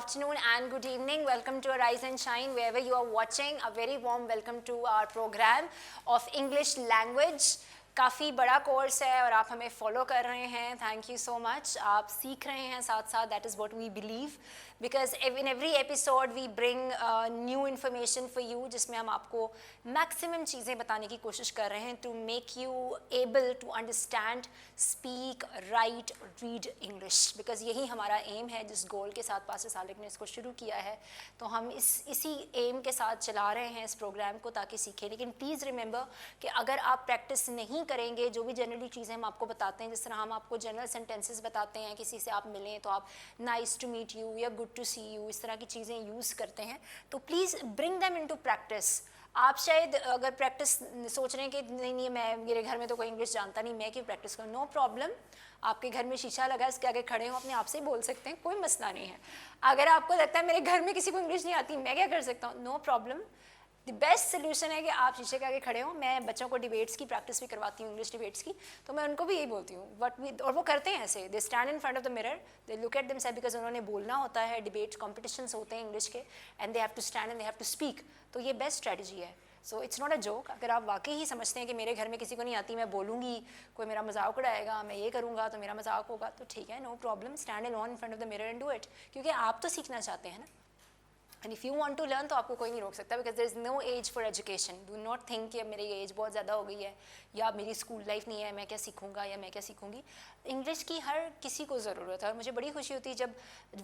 afternoon and good evening. Welcome to Arise and Shine, wherever you are watching. A very warm welcome to our program of English language. काफ़ी बड़ा course है और आप हमें follow कर रहे हैं. Thank you so much. आप सीख रहे हैं साथ साथ. That is what we believe, because in every episode we bring new information for you, जिसमें हम आपको मैक्सिमम चीज़ें बताने की कोशिश कर रहे हैं to make you able to understand, speak, write, read English. Because यही हमारा एम है. जिस गोल के साथ पासे सालिक ने इसको शुरू किया है, तो हम इसी एम के साथ चला रहे हैं इस प्रोग्राम को, ताकि सीखें. लेकिन प्लीज़ रिमेंबर कि अगर आप प्रैक्टिस नहीं करेंगे, जो भी जनरली चीज़ें हम आपको बताते हैं, जिस तरह हम आपको जनरल सेंटेंसेस बताते हैं, किसी से आप मिलें तो आप नाइस टू मीट यू या गुड टू सी यू, इस तरह की चीज़ें यूज़ करते हैं, तो please bring them into practice. आप शायद अगर प्रैक्टिस सोच रहे हैं कि नहीं मैं, मेरे घर में तो कोई इंग्लिश जानता नहीं, मैं क्यों प्रैक्टिस करूँ. No problem. आपके घर में शीशा लगा है, इसके आगे खड़े हो, अपने आप से ही बोल सकते हैं, कोई मसला नहीं है. अगर आपको लगता है मेरे घर में किसी को इंग्लिश नहीं आती, मैं क्या कर सकता हूँ, no problem. The best solution है कि आप शीशे के आगे खड़े हो. मैं बच्चों को डिबेट्स की प्रैक्टिस भी करवाती हूँ, इंग्लिश डिबेट्स की, तो मैं उनको भी यही बोलती हूँ. और वो करते हैं ऐसे, they stand in front of the mirror, they look at themselves, because उन्होंने बोलना होता है. डिबेट्स कॉम्पिटिशन्स होते हैं इंग्लिश के, and they have to stand and they have to speak. तो ये बेस्ट स्ट्रेटजी है. So it's not a joke. अगर आप वाकई ही समझते हैं कि मेरे घर में किसी को नहीं आती, मैं बोलूँगी, कोई मेरा मजाक उड़ाएगा, मैं ये करूँगा तो मेरा मजाक होगा, तो ठीक है, no problem. Stand in in front of the mirror and do it. क्योंकि आप तो सीखना चाहते हैं ना. And if you want to learn, तो आपको कोई नहीं रोक सकता, because there is no age for education. Do not think कि अब मेरी एज बहुत ज़्यादा हो गई है, या मेरी स्कूल लाइफ नहीं है, मैं क्या सीखूंगा या मैं क्या सीखूंगी. इंग्लिश की हर किसी को ज़रूरत है. और मुझे बड़ी खुशी होती है जब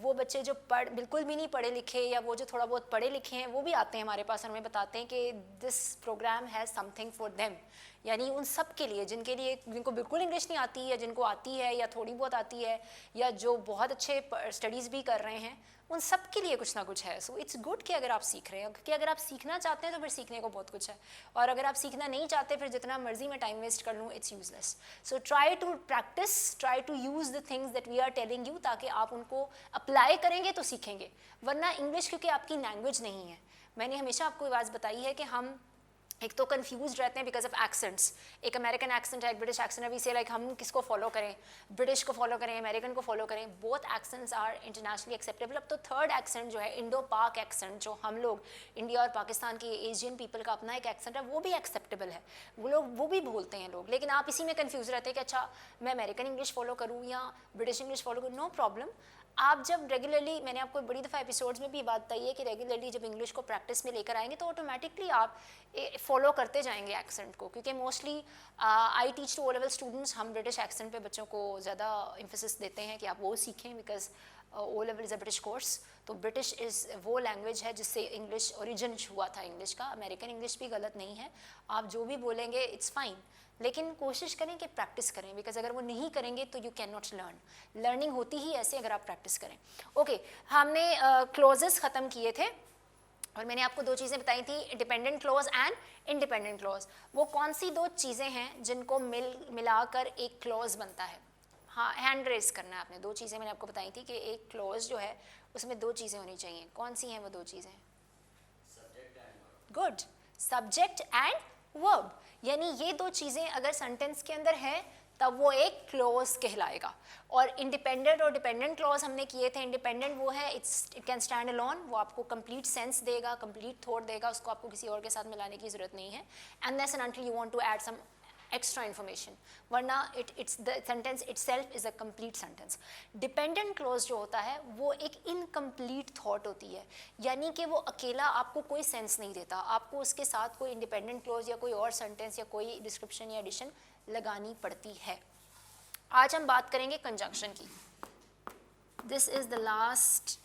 वो बच्चे जो बिल्कुल भी नहीं पढ़े लिखे, या वो जो थोड़ा बहुत पढ़े लिखे हैं, वो भी आते हैं हमारे पास और हमें बताते हैं कि this program has something for them. यानी उन सब के लिए जिनको बिल्कुल इंग्लिश नहीं आती, या जिनको आती है या थोड़ी बहुत आती है, या जो बहुत अच्छे स्टडीज़ भी कर रहे हैं, उन सब के लिए कुछ ना कुछ है. सो इट्स गुड कि अगर आप सीख रहे हैं, क्योंकि अगर आप सीखना चाहते हैं तो फिर सीखने को बहुत कुछ है. और अगर आप सीखना नहीं चाहते, फिर जितना मर्जी मैं टाइम वेस्ट कर लूँ, it's useless. So try to practice, try to use the things that we are telling you, ताकि आप उनको अप्लाई करेंगे तो सीखेंगे. वरना इंग्लिश क्योंकि आपकी लैंग्वेज नहीं है. मैंने हमेशा आपको ये बात बताई है कि हम एक तो कंफ्यूज रहते हैं बिकॉज ऑफ एक्सेंट्स. एक अमेरिकन एक्सेंट है, एक ब्रिटिश एक्सेंट है. वी से लाइक हम किसको फॉलो करें, ब्रिटिश को फॉलो करें, अमेरिकन को फॉलो करें. Both accents are internationally acceptable. अब तो थर्ड एक्सेंट जो है, इंडो पाक एक्सेंट, जो हम लोग इंडिया और पाकिस्तान के एशियन पीपल का अपना एक एक्सेंट है, वो भी एक्सेप्टेबल है. वो भी बोलते हैं लोग. लेकिन आप इसी में कन्फ्यूज रहते हैं कि अच्छा मैं अमेरिकन इंग्लिश फॉलो करूँ या ब्रिटिश इंग्लिश फॉलो करूँ. No problem. आप जब रेगुलरली, मैंने आपको बड़ी दफ़ा एपिसोड्स में भी बात बताई है कि रेगुलरली जब इंग्लिश को प्रैक्टिस में लेकर आएंगे, तो ऑटोमेटिकली आप फॉलो करते जाएंगे एक्सेंट को. क्योंकि mostly I teach to O level students. हम ब्रिटिश एक्सेंट पे बच्चों को ज़्यादा एम्फेसिस देते हैं कि आप वो सीखें, because O level is a British course. तो ब्रिटिश इज़ वो लैंग्वेज है जिससे इंग्लिश ओरिजिन हुआ था इंग्लिश का. अमेरिकन इंग्लिश भी गलत नहीं है, आप जो भी बोलेंगे इट्स फाइन. लेकिन कोशिश करें कि प्रैक्टिस करें, बिकॉज अगर वो नहीं करेंगे तो you can not learn. Learning होती ही ऐसे अगर आप प्रैक्टिस करें. ओके, हमने क्लोजेस ख़त्म किए थे और मैंने आपको दो चीज़ें बताई थी, dependent clause and independent clause. वो कौन सी दो चीज़ें हैं जिनको मिलाकर एक क्लॉज बनता है. हाँ, हैंड रेस करना है आपने. दो चीज़ें मैंने आपको बताई थी कि एक क्लॉज जो है उसमें दो चीज़ें होनी चाहिए. कौन सी हैं वो दो चीज़ें? गुड. Subject and verb. यानी ये दो चीज़ें अगर सेंटेंस के अंदर है तब वो एक क्लॉज कहलाएगा. और इंडिपेंडेंट और डिपेंडेंट क्लॉज हमने किए थे. इंडिपेंडेंट वो है इट कैन स्टैंड अलोन, वो आपको कंप्लीट सेंस देगा, कंप्लीट थॉट देगा, उसको आपको किसी और के साथ मिलाने की ज़रूरत नहीं है. Unless and until you want to add some extra information, वरना it's the sentence itself is a complete sentence. Dependent clause जो होता है वो एक incomplete thought होती है. यानी कि वो अकेला आपको कोई सेंस नहीं देता, आपको उसके साथ कोई independent clause या कोई और sentence या कोई description या addition लगानी पड़ती है. आज हम बात करेंगे conjunction की. This is the last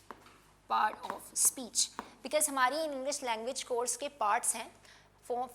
part of speech, because हमारी English language course के parts हैं.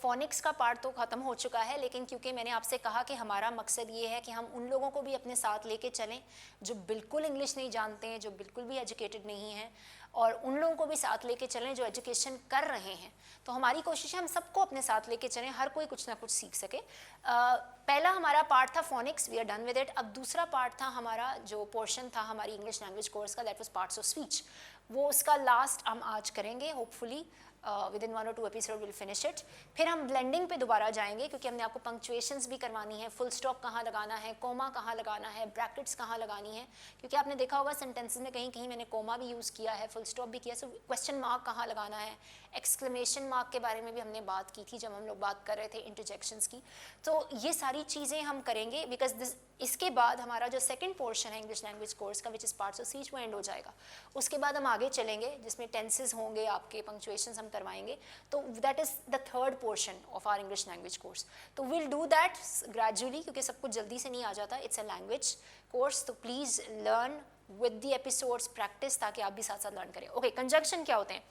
फोनिक्स का पार्ट तो ख़त्म हो चुका है, लेकिन क्योंकि मैंने आपसे कहा कि हमारा मकसद ये है कि हम उन लोगों को भी अपने साथ लेके चलें जो बिल्कुल इंग्लिश नहीं जानते हैं, जो बिल्कुल भी एजुकेटेड नहीं हैं, और उन लोगों को भी साथ लेके चलें जो एजुकेशन कर रहे हैं. तो हमारी कोशिश है हम सबको अपने साथ लेके चलें, हर कोई कुछ ना कुछ सीख सके. पहला हमारा पार्ट था phonics, we are done with it. अब दूसरा पार्ट था हमारा, जो पोर्शन था हमारी इंग्लिश लैंग्वेज कोर्स का, that was parts of speech. वो उसका लास्ट हम आज करेंगे hopefully. within 1 or 2 episode we'll finish it. फिर हम blending पे दोबारा जाएंगे क्योंकि हमने आपको punctuations भी करवानी है, full stop कहाँ लगाना है, comma कहाँ लगाना है, brackets कहाँ लगानी है, क्योंकि आपने देखा होगा sentences में कहीं कहीं मैंने comma भी use किया है, full stop भी किया, so question mark कहाँ लगाना है, exclamation mark के बारे में भी हमने बात की थी जब हम लोग बात कर रहे थे interjections की. तो ये सारी चीज़ें हम करेंगे because इसके बाद हमारा जो second portion है English language course का which is parts of speech वो end हो जाएगा. उसके बाद हम आगे चलेंगे जिसमें tenses होंगे, आपके punctuations हम करवाएंगे, तो that is the third portion of our English language course. तो we'll do that gradually क्योंकि सब कुछ जल्दी से नहीं आ जाता, it's a language course, तो please learn with the episodes, practice ताकि आप भी साथ साथ learn करें. Okay, conjunction क्या होते हैं?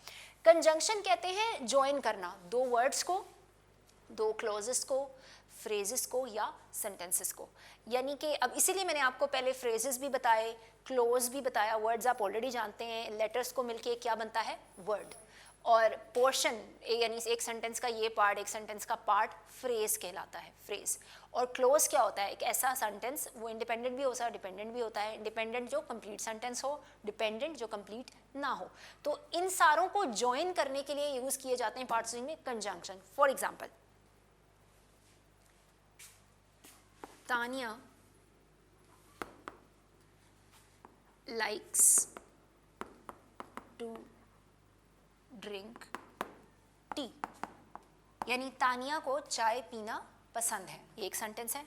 Conjunction कहते हैं join करना, दो words को, दो clauses को, phrases को या sentences को. यानी कि अब इसीलिए मैंने आपको पहले phrases भी बताए, clause भी बताया, words आप already जानते हैं, letters को मिलके क्या बनता है? Word. और पोर्शन यानी एक सेंटेंस का ये पार्ट, एक सेंटेंस का पार्ट फ्रेज कहलाता है, फ्रेज. और क्लोज क्या होता है? एक ऐसा सेंटेंस, वो इंडिपेंडेंट भी होता है, डिपेंडेंट भी होता है. इंडिपेंडेंट जो कंप्लीट सेंटेंस हो, डिपेंडेंट जो कंप्लीट ना हो. तो इन सारों को ज्वाइन करने के लिए यूज किए जाते हैं पार्ट्स में conjunction. For example, Tania likes to drink tea, यानी तानिया को चाय पीना पसंद है. ये एक सेंटेंस है.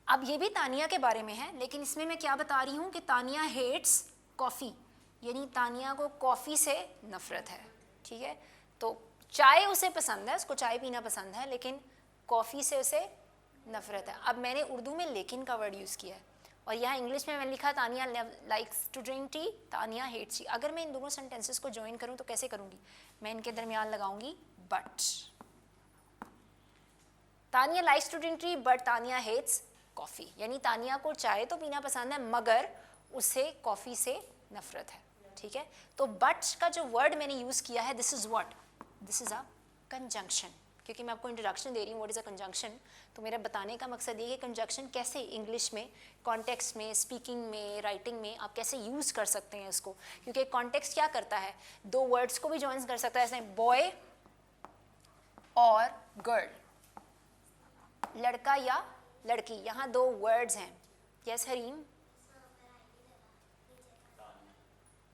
अब ये भी तानिया के बारे में है, लेकिन इसमें मैं क्या बता रही हूँ कि तानिया हेट्स कॉफ़ी, यानी तानिया को कॉफ़ी से नफ़रत है. ठीक है, तो चाय उसे पसंद है, उसको चाय पीना पसंद है, लेकिन कॉफ़ी से उसे नफ़रत है. अब मैंने उर्दू में लेकिन का वर्ड यूज़ किया है और यहाँ इंग्लिश में मैंने लिखा Tania likes to drink tea, Tania hates tea. अगर मैं इन दोनों सेंटेंसेस को ज्वाइन करूँ तो कैसे करूँगी? मैं इनके दरमियान लगाऊंगी but. Tania likes to drink tea but Tania hates coffee, यानी तानिया को चाय तो पीना पसंद है मगर उसे कॉफ़ी से नफ़रत है. ठीक है, तो बट का जो वर्ड मैंने यूज़ किया है, this is what? This is a conjunction. क्योंकि मैं आपको इंट्रोडक्शन दे रही हूँ व्हाट इज़ अ कंजंक्शन, तो मेरा बताने का मकसद ये है कि कंजंक्शन कैसे इंग्लिश में, कॉन्टेक्स्ट में, स्पीकिंग में, राइटिंग में आप कैसे यूज़ कर सकते हैं इसको. क्योंकि कॉन्टेक्स्ट क्या करता है? दो वर्ड्स को भी ज्वाइन कर सकता है, जैसे बॉय और गर्ल, लड़का या लड़की. यहाँ दो वर्ड्स हैं. Yes Hareem?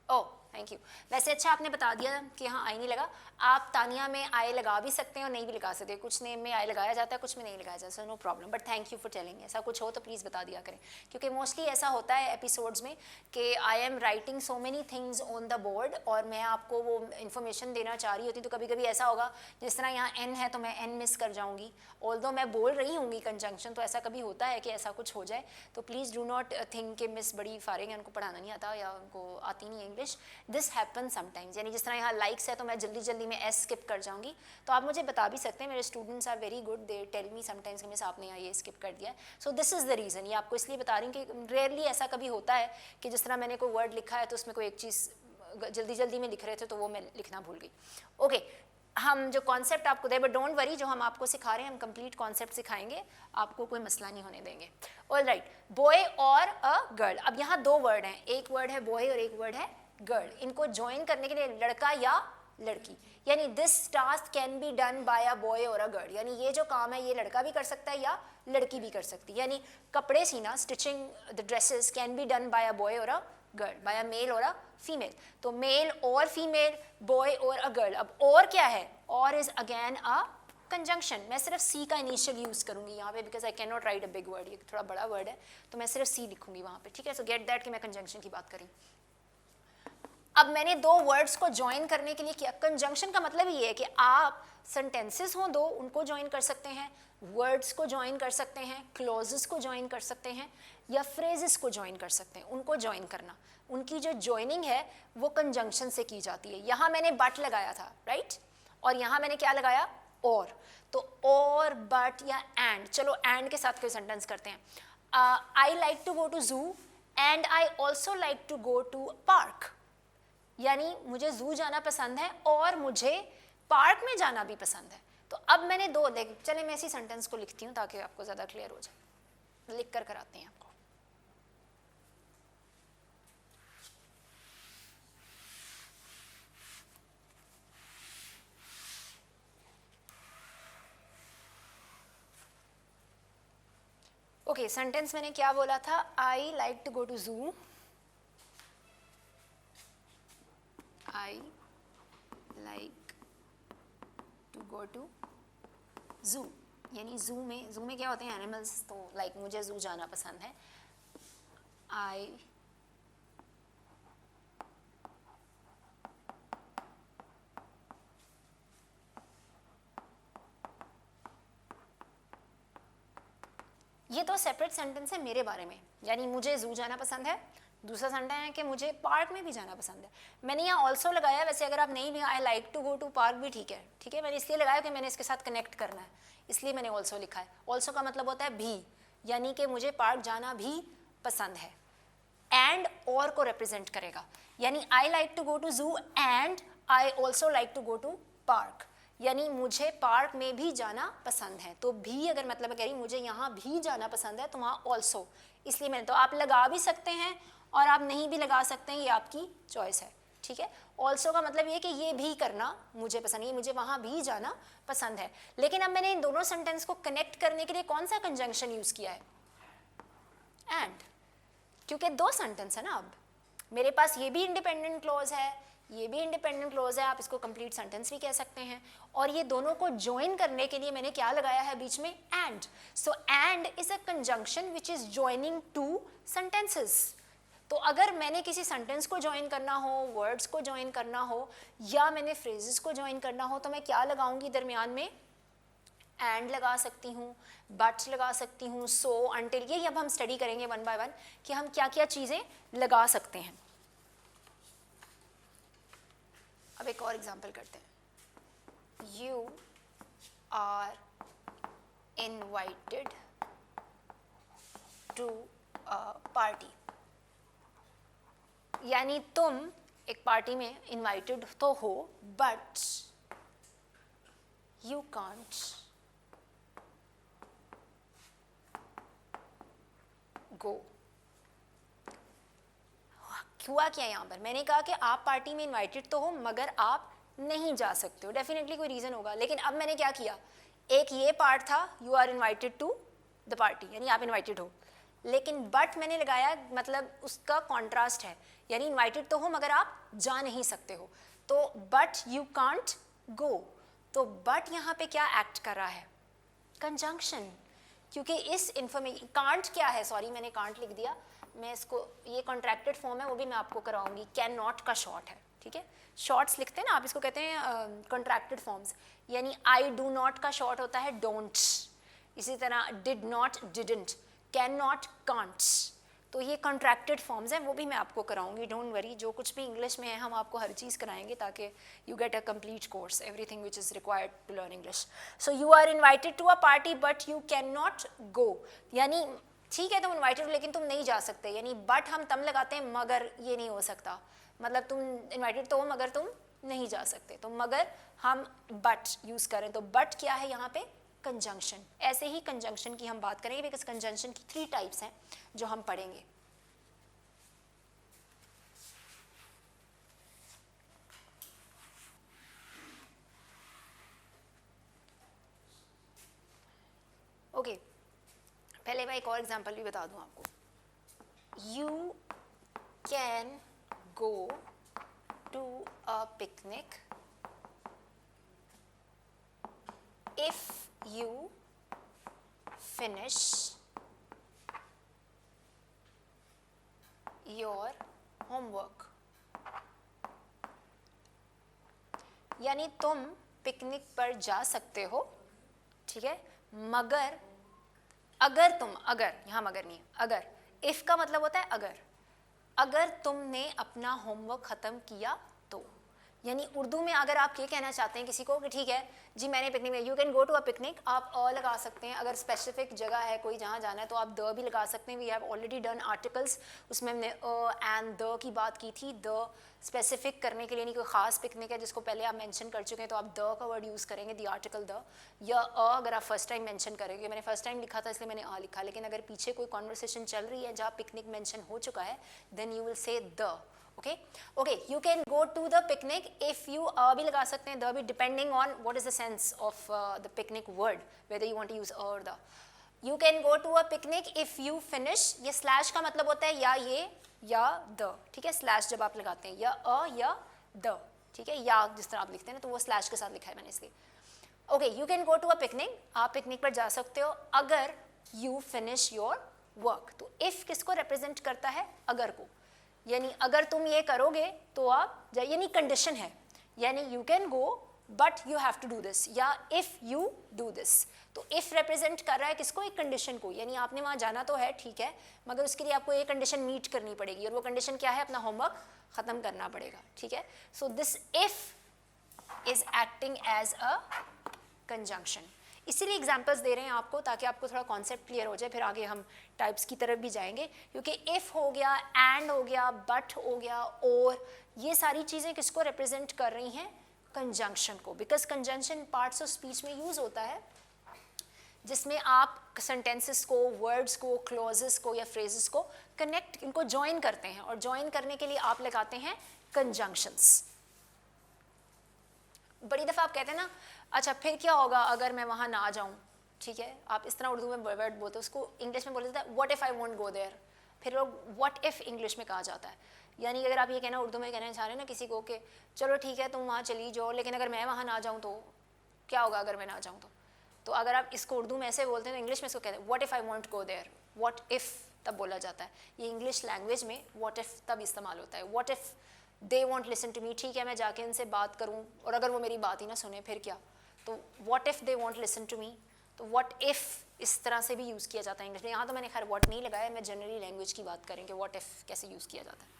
Oh thank you. वैसे अच्छा आपने बता दिया कि यहाँ आई नहीं लगा. आप तानिया में आई लगा भी सकते हैं और नहीं भी लगा सकते. कुछ नेम में आई लगाया जाता है, कुछ में नहीं लगाया जाता. So no problem, but thank you for telling. ऐसा कुछ हो तो प्लीज़ बता दिया करें, क्योंकि मोस्टली ऐसा होता है एपिसोड्स में कि I am writing so many things on the board और मैं आपको वो इन्फॉर्मेशन देना चाह रही होती, तो कभी कभी ऐसा होगा जिस तरह यहाँ एन है तो मैं एन मिस कर जाऊँगी. ऑल्दो मैं बोल रही हूँगी कंजंक्शन, तो ऐसा कभी होता है कि ऐसा कुछ हो जाए. तो प्लीज़ डू नॉट थिंक कि मिस बड़ी फारिग है, उनको पढ़ाना नहीं आता या उनको आती नहीं है इंग्लिश. This happen sometimes. यानी जिस तरह यहाँ लाइक्स है तो मैं जल्दी जल्दी में एस स्किप कर जाऊँगी. तो आप मुझे बता भी सकते हैं, मेरे students are very good, they tell me sometimes कि मिस आपने यहाँ ये स्किप कर दिया है. So this is the reason. ये आपको इसलिए बता रही हूँ कि रेयरली ऐसा कभी होता है कि जिस तरह मैंने कोई वर्ड लिखा है तो उसमें कोई एक चीज़ जल्दी जल्दी में लिख रहे थे तो वो मैं लिखना भूल गई. ओके, हम जो कॉन्सेप्ट आपको दे, बट डोंट वरी, जो हम आपको सिखा रहे हैं हम कंप्लीट कॉन्सेप्ट सिखाएंगे, आपको कोई मसला नहीं होने देंगे. ऑल राइट, बॉय और अ गर्ल. अब यहाँ दो वर्ड हैं, एक वर्ड है बॉय और एक वर्ड है गर्ल. इनको ज्वाइन करने के लिए लड़का या लड़की, यानी this task can be done by a boy और अ गर्ल, यानी ये जो काम है ये लड़का भी कर सकता है या लड़की भी कर सकती है. यानी कपड़े सीना, stitching the dresses can be done by a boy और a girl, by a male और अ फीमेल. तो मेल और फीमेल, बॉय और अ गर्ल. अब और क्या है? और इज अगेन अ कंजंक्शन. मैं सिर्फ सी का इनिशियल यूज करूंगी यहाँ पे, because I can not right a big word, ये थोड़ा बड़ा वर्ड है तो मैं सिर्फ सी लिखूंगी वहाँ पे. ठीक है, सो गेट दैट कि मैं कंजंक्शन की बात करी. अब मैंने दो वर्ड्स को ज्वाइन करने के लिए किया. कंजंक्शन का मतलब ये है कि आप सेंटेंसेस हों दो, उनको ज्वाइन कर सकते हैं, वर्ड्स को ज्वाइन कर सकते हैं, क्लॉजेस को ज्वाइन कर सकते हैं या फ्रेजेस को ज्वाइन कर सकते हैं. उनको ज्वाइन करना, उनकी जो ज्वाइनिंग है वो कंजंक्शन से की जाती है. यहाँ मैंने बट लगाया था, राइट, और यहाँ मैंने क्या लगाया? और. तो और, बट या एंड. चलो एंड के साथ कोई सेंटेंस करते हैं. I like to go to zoo and I also like to go to park. यानी मुझे जू जाना पसंद है और मुझे पार्क में जाना भी पसंद है। तो अब मैंने दो देख, चले मैं इसी सेंटेंस को लिखती हूँ ताकि आपको ज़्यादा क्लियर हो जाए, लिख कर कराते हैं आपको। ओके, सेंटेंस मैंने क्या बोला था, I like to go to zoo, I like to go to zoo, यानी जू में क्या होते हैं एनिमल्स, तो लाइक मुझे जू जाना पसंद है। आई ये तो सेपरेट सेंटेंस है मेरे बारे में, यानी मुझे जू जाना पसंद है। दूसरा सेंटेंस है कि मुझे पार्क में भी जाना पसंद है। मैंने यहाँ ऑल्सो लगाया, वैसे अगर आप नहीं भी I like to go to park भी ठीक है, ठीक है। मैंने इसलिए लगाया कि मैंने इसके साथ कनेक्ट करना है, इसलिए मैंने ऑल्सो लिखा है। ऑल्सो का मतलब होता है भी, यानी कि मुझे पार्क जाना भी पसंद है। एंड और को रिप्रेजेंट करेगा, यानी I like to go to zoo and I also like to go to park, यानी मुझे पार्क में भी जाना पसंद है। तो भी अगर मतलब कह रही मुझे यहाँ भी जाना पसंद है, तो वहाँ ऑल्सो, इसलिए मैंने, तो आप लगा भी सकते हैं और आप नहीं भी लगा सकते हैं, ये आपकी चॉइस है, ठीक है। ऑल्सो का मतलब ये कि ये भी करना मुझे पसंद है, मुझे वहाँ भी जाना पसंद है। लेकिन अब मैंने इन दोनों सेंटेंस को कनेक्ट करने के लिए कौन सा कंजंक्शन यूज़ किया है, एंड, क्योंकि दो सेंटेंस है ना। अब मेरे पास ये भी इंडिपेंडेंट क्लॉज है, ये भी इंडिपेंडेंट क्लॉज है, आप इसको कंप्लीट सेंटेंस भी कह सकते हैं। और ये दोनों को ज्वाइन करने के लिए मैंने क्या लगाया है बीच में, and. So and is a conjunction which is joining two sentences. तो अगर मैंने किसी सेंटेंस को ज्वाइन करना हो, वर्ड्स को ज्वाइन करना हो, या मैंने फ्रेजेस को ज्वाइन करना हो, तो मैं क्या लगाऊंगी दरमियान में, एंड लगा सकती हूँ, बट लगा सकती हूँ, सो, अनटिल, ये अब हम स्टडी करेंगे वन बाय वन कि हम क्या क्या चीज़ें लगा सकते हैं। अब एक और एग्जांपल करते हैं। You are invited to a party, यानी तुम एक पार्टी में इनवाइटेड तो हो, बट यू कांट गो। हुआ क्या यहाँ पर, मैंने कहा कि आप पार्टी में इनवाइटेड तो हो मगर आप नहीं जा सकते हो, डेफिनेटली कोई रीज़न होगा। लेकिन अब मैंने क्या किया, एक ये पार्ट था, you are invited to the party, यानी आप इनवाइटेड हो, लेकिन बट मैंने लगाया, मतलब उसका कॉन्ट्रास्ट है, यानी इनवाइटेड तो हो मगर आप जा नहीं सकते हो, तो बट यू कांट गो। तो बट यहाँ पे क्या एक्ट कर रहा है, कंजंक्शन, क्योंकि इस इंफॉर्मेशन, कांट क्या है, सॉरी मैंने कांट लिख दिया, मैं इसको, ये कॉन्ट्रैक्टेड फॉर्म है, वो भी मैं आपको कराऊंगी, कैन नॉट का शॉर्ट है, ठीक है। शॉर्ट्स लिखते हैं ना आप, इसको कहते हैं कॉन्ट्रैक्टेड फॉर्म्स, यानी आई डू नॉट का शॉर्ट होता है डोंट, इसी तरह did not didn't, can not can't, तो ये कॉन्ट्रैक्टेड फॉर्म्स हैं, वो भी मैं आपको कराऊंगी, डोंट वरी। जो कुछ भी इंग्लिश में है हम आपको हर चीज़ कराएंगे ताकि you get a complete course, everything which is required to learn English. So you are invited to a party but you can not go, यानी ठीक है तुम इन्वाइटेड हो लेकिन तुम नहीं जा सकते, यानी बट हम तब लगाते हैं मगर ये नहीं हो सकता, मतलब तुम इन्वाइटेड तो हो मगर तुम नहीं जा सकते, तो मगर हम बट यूज़ करें, तो बट क्या है यहाँ पे, कंजंक्शन। ऐसे ही कंजंक्शन की हम बात करेंगे, बिकॉज कंजंक्शन की 3 टाइप्स हैं जो हम पढ़ेंगे। ओके, पहले मैं एक और एग्जांपल भी बता दूं आपको। You can go to a picnic if you finish your homework, यानी तुम पिकनिक पर जा सकते हो, ठीक है, मगर अगर तुम, अगर यहाँ मगर नहीं है, अगर, इफ का मतलब होता है अगर तुमने अपना होमवर्क खत्म किया तो, यानी उर्दू में अगर आप ये कहना चाहते हैं किसी को कि ठीक है जी मैंने पिकनिक में, you can go to a picnic, आप लगा सकते हैं। अगर स्पेसिफिक जगह है कोई जहाँ जाना है तो आप द भी लगा सकते हैं। We have already done articles, उसमें हमने एंड द की बात की थी। द स्पेसिफिक करने के लिए, नहीं कोई ख़ास पिकनिक है जिसको पहले आप मेंशन कर चुके हैं तो आप द का वर्ड यूज़ करेंगे, द आर्टिकल द। या अगर आप फर्स्ट टाइम मेंशन करेंगे, मैंने फर्स्ट टाइम लिखा था इसलिए मैंने लिखा, लेकिन अगर पीछे कोई कॉन्वर्सेशन चल रही है जहाँ पिकनिक मेंशन हो चुका है then you will say the. Okay, you can go to the picnic if you भी लगा सकते हैं, the भी depending on what is the sense of the picnic word, whether you want to use or the. You can go to a picnic if you finish, ये slash का मतलब होता है या ये या द, ठीक है। स्लैश जब आप लगाते हैं या द, ठीक है, या जिस तरह आप लिखते हैं ना तो वो स्लैश के साथ लिखा है मैंने इसलिए। Okay, you can go to a picnic, आप पिकनिक पर जा सकते हो अगर यू फिनिश योर वर्क। तो इफ किसको रिप्रेजेंट करता है? अगर को, यानी अगर तुम ये करोगे तो आप, यानी कंडीशन है, यानी you can go but you have to do this, या इफ यू डू दिस। तो इफ रिप्रेजेंट कर रहा है किसको? एक कंडीशन को, यानी आपने वहाँ जाना तो है ठीक है, मगर उसके लिए आपको ये कंडीशन मीट करनी पड़ेगी, और वो कंडीशन क्या है? अपना होमवर्क ख़त्म करना पड़ेगा, ठीक है। So this if is acting as a conjunction. इसीलिए एग्जाम्पल्स दे रहे हैं आपको ताकि आपको थोड़ा कॉन्सेप्ट क्लियर हो जाए, फिर आगे हम टाइप्स की तरफ भी जाएंगे। क्योंकि इफ़ हो गया, एंड हो गया, बट हो गया, और ये सारी चीज़ें किसको रिप्रेजेंट कर रही हैं? कंजंक्शन को। Because conjunction parts of speech में यूज़ होता है जिसमें आप सेंटेंसेस को, वर्ड्स को, क्लॉजेस को या फ्रेजेस को कनेक्ट, इनको ज्वाइन करते हैं, और ज्वाइन करने के लिए आप लगाते हैं कंजंक्शंस। बड़ी दफ़ा आप कहते हैं ना, अच्छा फिर क्या होगा अगर मैं वहाँ ना जाऊँ, ठीक है, आप इस तरह उर्दू में वर्ड बोलते हो, उसको इंग्लिश में बोल देते हैं what if I won't go there. फिर लोग व्हाट इफ़ इंग्लिश में कहा जाता है, यानी अगर आप ये कहना उर्दू में कहना चाह रहे हैं ना किसी को कि चलो ठीक है तुम वहाँ चली जाओ, लेकिन अगर मैं वहाँ ना जाऊँ तो क्या होगा अगर मैं ना जाऊँ तो अगर आप इसको उर्दू में ऐसे बोलते हैं तो इंग्लिश में इसको कहते हैं what if I won't go there, what if तब बोला जाता है। ये इंग्लिश लैंग्वेज में व्हाट इफ़ तब इस्तेमाल होता है। What if they want listen to me, ठीक है मैं जाके उनसे बात करूँ और अगर वो मेरी बात ही ना सुने फिर क्या? तो what if they want listen to me, तो व्हाट इफ़ इस तरह से भी यूज़ किया जाता है इंग्लिश में। यहाँ तो मैंने खैर व्हाट नहीं लगाया, मैं जनरली लैंग्वेज की बात करेंगे व्हाट इफ़ कैसे यूज़ किया जाता है।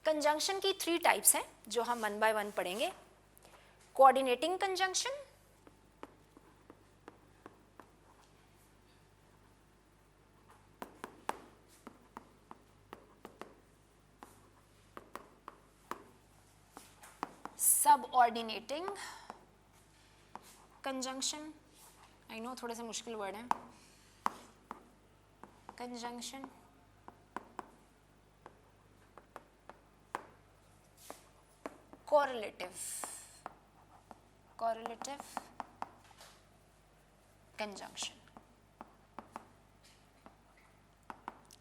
कंजंक्शन की 3 टाइप्स हैं जो हम 1 बाय 1 पढ़ेंगे। Coordinating conjunction, subordinating conjunction, I know थोड़े से मुश्किल वर्ड हैं, conjunction, correlative conjunction.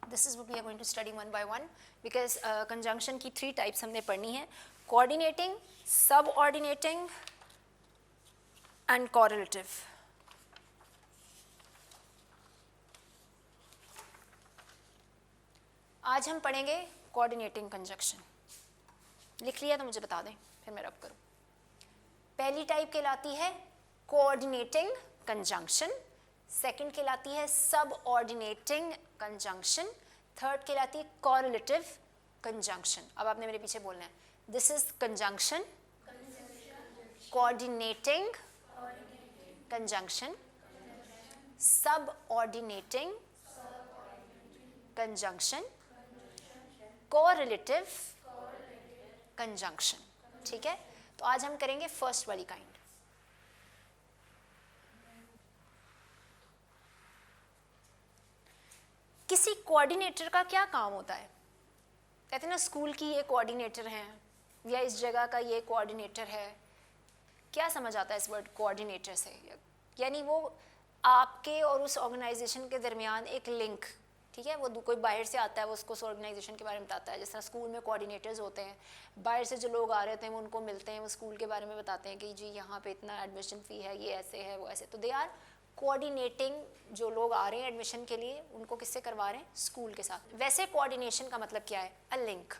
This is what we are going to study 1 by 1 because conjunction की 3 types हमने पढ़नी है, coordinating, subordinating and correlative. आज हम पढ़ेंगे coordinating conjunction। लिख लिया तो मुझे बता दें फिर मैं रब करूँ। पहली टाइप कहलाती है कोऑर्डिनेटिंग कंजंक्शन, सेकंड कहलाती है सबऑर्डिनेटिंग कंजंक्शन, थर्ड कहलाती है कोरिलेटिव कंजंक्शन। अब आपने मेरे पीछे बोलना है, this is conjunction, coordinating conjunction, subordinating conjunction, correlative conjunction. ठीक है, तो आज हम करेंगे फर्स्ट वाली काइंड। किसी कोऑर्डिनेटर का क्या काम होता है? कहते हैं ना स्कूल की ये कोऑर्डिनेटर हैं या इस जगह का ये कोऑर्डिनेटर है। क्या समझ आता है इस वर्ड कोऑर्डिनेटर से? यानी वो आपके और उस ऑर्गेनाइजेशन के दरमियान एक लिंक, ठीक है, वो कोई बाहर से आता है वो उसको उस ऑर्गेनाइजेशन के बारे में बताता है। जिस तरह स्कूल में कोऑर्डिनेटर्स होते हैं, बाहर से जो लोग आ रहे होते हैं वो उनको मिलते हैं, वो स्कूल के बारे में बताते हैं कि जी यहाँ पे इतना एडमिशन फ़ी है, ये ऐसे है वो ऐसे। तो दे आर कोऑर्डिनेटिंग, जो लोग आ रहे हैं एडमिशन के लिए उनको किससे करवा रहे हैं? स्कूल के साथ। वैसे कोऑर्डिनेशन का मतलब क्या है? अ लिंक,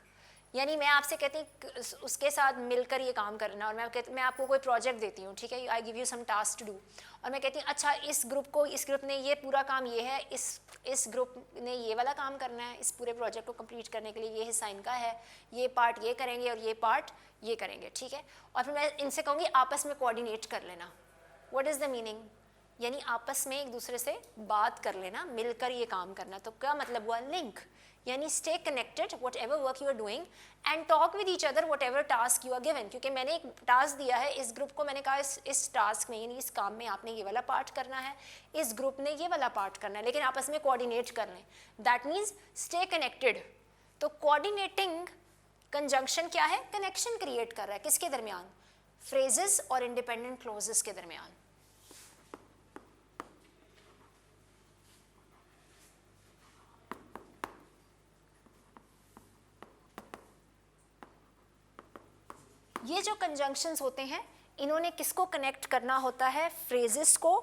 यानी मैं आपसे कहती हूँ उसके साथ मिलकर ये काम करना, और मैं आपको कोई प्रोजेक्ट देती हूँ, ठीक है, I give you some task to do, और मैं कहती हूँ अच्छा इस ग्रुप ने ये पूरा काम ये है, इस ग्रुप ने ये वाला काम करना है, इस पूरे प्रोजेक्ट को कंप्लीट करने के लिए ये हिस्सा इनका है, ये पार्ट ये करेंगे और ये पार्ट ये करेंगे, ठीक है। और फिर मैं इनसे कहूँगी आपस में कोऑर्डिनेट कर लेना। What is the meaning? यानी आपस में एक दूसरे से बात कर लेना, मिलकर ये काम करना। तो क्या मतलब हुआ? लिंक, यानी stay connected whatever work you are doing and talk with each other whatever task you are given. क्योंकि मैंने एक टास्क दिया है इस ग्रुप को, मैंने कहा इस टास्क में यानी इस काम में आपने ये वाला पार्ट करना है, इस ग्रुप ने ये वाला पार्ट करना है, लेकिन आपस में कोऑर्डिनेट कर लें। That means stay connected. तो कोऑर्डिनेटिंग कंजंक्शन क्या है? कनेक्शन क्रिएट कर रहा है, किसके दरमियान? फ्रेजेस और इंडिपेंडेंट क्लोजेस के दरमियान। ये जो कंजंक्शंस होते हैं इन्होंने किसको कनेक्ट करना होता है? फ्रेजेस को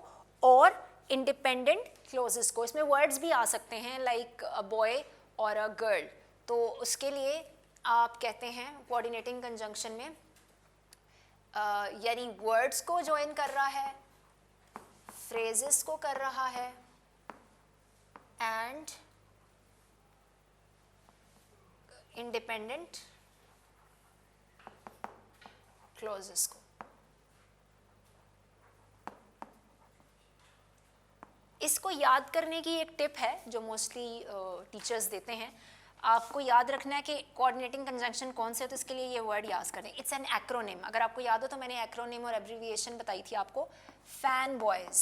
और इंडिपेंडेंट क्लोजेस को। इसमें वर्ड्स भी आ सकते हैं लाइक अ बॉय और अ गर्ल, तो उसके लिए आप कहते हैं कोऑर्डिनेटिंग कंजंक्शन में यानी वर्ड्स को ज्वाइन कर रहा है, फ्रेजेस को कर रहा है एंड इंडिपेंडेंट क्लोजेस को। इसको याद करने की एक टिप है जो मोस्टली टीचर्स देते हैं। आपको याद रखना है कि कोऑर्डिनेटिंग कंजंक्शन कौन से है, तो इसके लिए ये वर्ड याद करें। It's an acronym. अगर आपको याद हो तो मैंने एक्रोनिम और एब्रीविएशन बताई थी आपको। फैन बॉयज,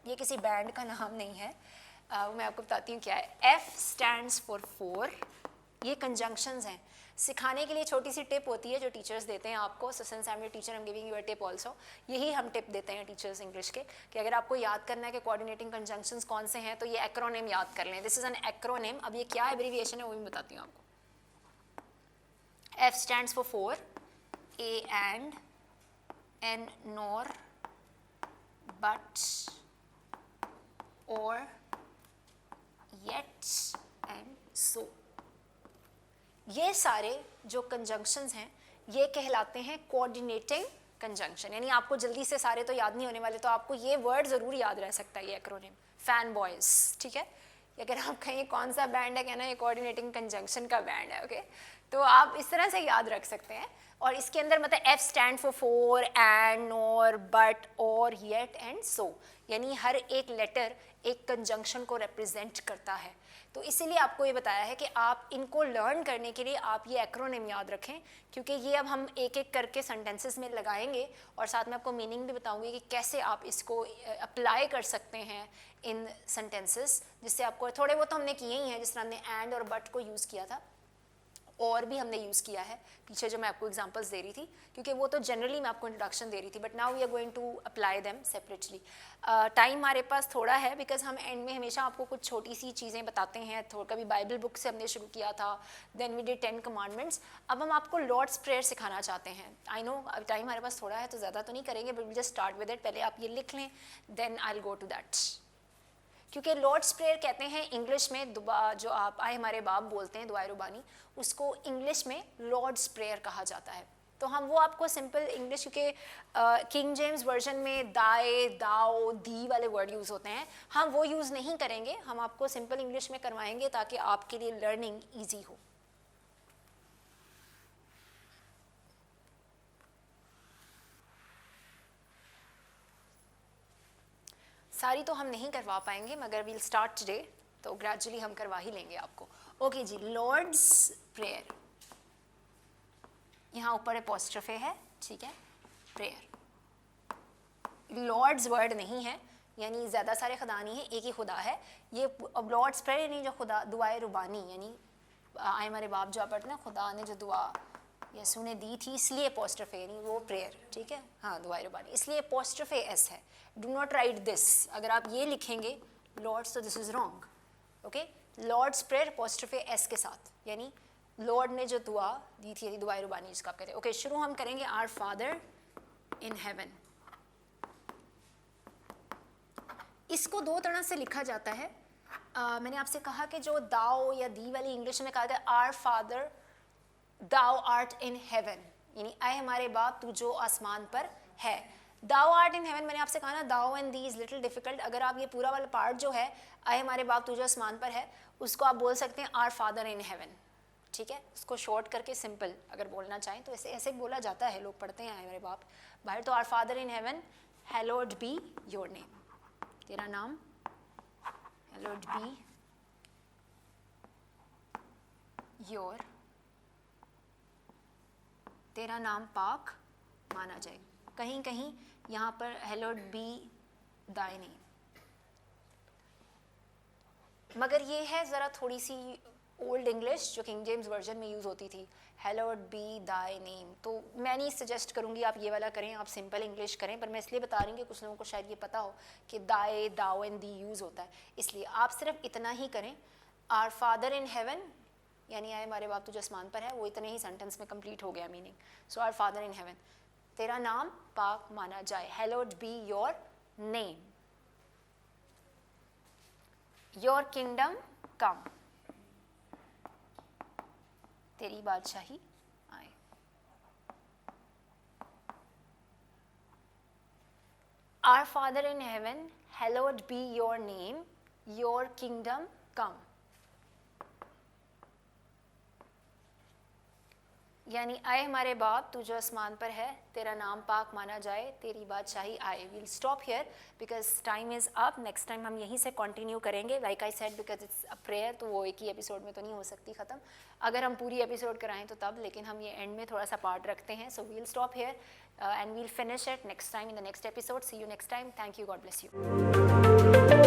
ये किसी बैंड का नाम नहीं है, मैं आपको बताती हूँ क्या है। F stands for 4। ये कंजंक्शंस हैं। सिखाने के लिए छोटी सी टिप होती है जो टीचर्स देते हैं आपको। So since I am your teacher, I am giving you a tip also. यही हम टिप देते हैं टीचर्स इंग्लिश के कि अगर आपको याद करना है कि कोऑर्डिनेटिंग कंजंक्शंस कौन से हैं तो ये एक्रोनिम याद कर लें। This is an acronym. अब ये क्या एब्रीविएशन है वो भी बताती हूँ आपको। F stands for 4, A and, N nor, but, और, येट एंड सो। ये सारे जो कंजंक्शंस हैं ये कहलाते हैं कोऑर्डिनेटिंग कंजंक्शन। यानी आपको जल्दी से सारे तो याद नहीं होने वाले, तो आपको ये वर्ड ज़रूर याद रह सकता है, ये एक्रोनिम फैन बॉयज़, ठीक है। अगर आप कहें कौन सा बैंड है, कहना ये कोऑर्डिनेटिंग कंजंक्शन का बैंड है, ओके। तो आप इस तरह से याद रख सकते हैं। और इसके अंदर मतलब F stand for 4, and, nor, but, और, येट एंड सो, यानी हर एक लेटर एक कंजंक्शन को रिप्रेजेंट करता है। तो इसीलिए आपको ये बताया है कि आप इनको लर्न करने के लिए आप ये एक्रोनिम याद रखें, क्योंकि ये अब हम एक एक करके सेंटेंसेस में लगाएंगे और साथ में आपको मीनिंग भी बताऊंगी कि कैसे आप इसको अप्लाई कर सकते हैं इन सेंटेंसेस, जिससे आपको थोड़े बहुत तो हमने किए ही हैं, जिस तरह हमने एंड और बट को यूज़ किया था, और भी हमने यूज़ किया है पीछे जो मैं आपको एग्जांपल्स दे रही थी, क्योंकि वो तो जनरली मैं आपको इंट्रोडक्शन दे रही थी, but now we are going to apply them separately. Time हमारे पास थोड़ा है बिकॉज हम एंड में हमेशा आपको कुछ छोटी सी चीज़ें बताते हैं। कभी बाइबल बुक से हमने शुरू किया था, देन वी डिड 10 कमांडमेंट्स। अब हम आपको लॉर्ड्स प्रेयर सिखाना चाहते हैं। आई नो अब टाइम हमारे पास थोड़ा है तो ज़्यादा तो नहीं करेंगे, but we just start with it. पहले आप ये लिख लें, then I will go to that. क्योंकि लॉर्ड्स प्रेयर कहते हैं इंग्लिश में, जो आप आए हमारे बाप बोलते हैं दुआए रुबानी, उसको इंग्लिश में लॉर्ड्स प्रेयर कहा जाता है। तो हम वो आपको सिंपल इंग्लिश, क्योंकि किंग जेम्स वर्जन में दाए, दाओ, दी वाले वर्ड यूज़ होते हैं, हम वो यूज़ नहीं करेंगे, हम आपको सिंपल इंग्लिश में करवाएंगे ताकि आपके लिए लर्निंग ईजी हो। सारी तो हम नहीं करवा पाएंगे, मगर वील स्टार्ट टुडे, तो ग्रेजुअली हम करवा ही लेंगे आपको। ओके जी, लॉर्ड्स प्रेयर, यहाँ ऊपर एपोस्ट्रोफे है, ठीक है, प्रेयर। लॉर्ड्स वर्ड नहीं है, यानी ज़्यादा सारे खुदा नहीं है, एक ही खुदा है ये। अब लॉर्ड्स प्रेयर यानी जो खुदा दुआए रुबानी, यानी आए हमारे बाप जो आप पढ़ते हैं, खुदा ने जो दुआ यसू ने दी थी, इसलिए एपोस्ट्रोफे यानी वो प्रेयर, ठीक है, हाँ दुआए रुबानी, इसलिए एपोस्ट्रोफे एस है। डू नॉट राइट दिस, अगर आप ये लिखेंगे लॉर्ड्स तो this is wrong, okay. Lord's prayer apostrophe S के साथ, यानी लॉर्ड ने जो दुआ दी थी, यानी दुआए रुबानी जिसका आप कहते हैं। ओके, शुरू हम करेंगे आवर फादर इन हेवन। इसको दो तरह से लिखा जाता है। मैंने आपसे कहा कि जो दाओ या दी वाली इंग्लिश में कहा था our father, thou art in heaven, यानी आए हमारे बाप तू जो आसमान पर है। दाउ आर्ट इन हेवन, मैंने आपसे कहा ना thou and thee is little difficult. अगर आप ये पूरा वाला पार्ट जो है आए हमारे बाप तू जो आसमान पर है, उसको आप बोल सकते हैं आवर फादर इन हेवन, ठीक है। उसको शॉर्ट करके सिंपल अगर बोलना चाहें तो ऐसे ऐसे बोला जाता है, लोग पढ़ते हैं आए हमारे बाप बाहर। तो our father in heaven, hallowed be your name, तेरा नाम हैलोड बी योर, तेरा नाम पाक माना जाए। कहीं कहीं यहाँ पर हैलोड बी दाय नेम, मगर ये है ज़रा थोड़ी सी ओल्ड इंग्लिश जो किंग जेम्स वर्जन में यूज़ होती थी, हैलोड बी दाय नेम। तो मैं नहीं सजेस्ट करूँगी आप ये वाला करें, आप सिंपल इंग्लिश करें, पर मैं इसलिए बता रही हूँ कि कुछ लोगों को शायद ये पता हो कि दाए दाओ एंड दी यूज़ होता है, इसलिए आप सिर्फ इतना ही करें, आवर फादर इन हेवन, यानी आए हमारे बाप जो आसमान पर है, वो इतने ही सेंटेंस में कंप्लीट हो गया meaning. So our father in heaven, तेरा नाम पाक माना जाए, hallowed be your name, your kingdom come, तेरी बादशाही आए। Our father in heaven, hallowed be your name, your kingdom come, यानी आए हमारे बाप तू जो आसमान पर है, तेरा नाम पाक माना जाए, तेरी बादशाही आए। We'll stop here because time is up. Next time हम यहीं से कंटिन्यू करेंगे, like I said because it's a prayer, तो वो एक ही एपिसोड में तो नहीं हो सकती ख़त्म। अगर हम पूरी एपिसोड कराएं तो तब, लेकिन हम ये एंड में थोड़ा सा पार्ट रखते हैं। So we'll stop here and we'll finish it next time in the next episode. See you next time. Thank you, God bless you.